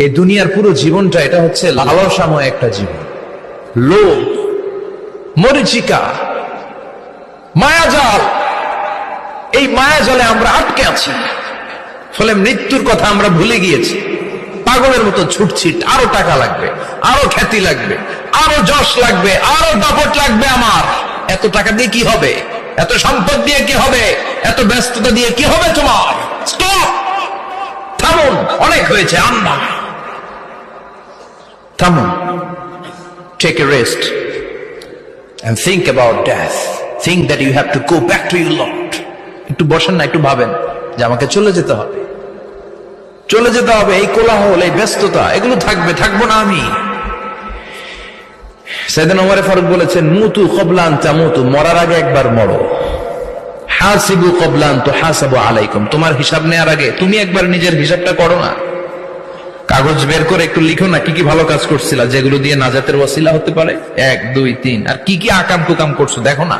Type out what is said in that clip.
এই দুনিয়ার পুরো জীবনটা এটা হচ্ছে লালসাময় একটা জীবন, লোভ, মরিচিকা, মায়াজাল। এই মায়াজালে আমরা আটকে আছি, ফলে মৃত্যুর কথা আমরা ভুলে গিয়েছি। পাগলের মতো ছুটছি, আরো টাকা লাগবে, আরো খ্যাতি লাগবে, আরো যশ লাগবে, আরো দাপট লাগবে। আমার এত টাকা দিয়ে কি হবে? এত সম্পদ দিয়ে কি হবে? এত ব্যস্ততা দিয়ে কি হবে? তোমার স্টপ, থামুন, অনেক হয়েছে। আম্মা থামুন, take a rest and think about death. Think that you have to go back to your Lord. একটু বসেন না, একটু ভাবেন যে আমাকে চলে যেতে হবে, চলে যেতে হবে। এই কোলাহল, এই ব্যস্ততা, এগুলো থাকবে, থাকবো না আমি। সাইয়েদনা ওমর ফারুক বলেছেন, মুতু ক্বাবলা আন তামুতু, মরার আগে একবার মরো। হাসিবু ক্বাবলা আন তুহাসাবু আলাইকুম, তোমার হিসাব নেওয়ার আগে তুমি একবার নিজের হিসাবটা করো না। কাগজ বের করে একটু লিখো না কি কি ভালো কাজ করছিলা, যেগুলো দিয়ে নাজাতের ওয়াসিলা হতে পারে। 1 2 3, আর কি কি আকাম কুকাম করছো দেখো না।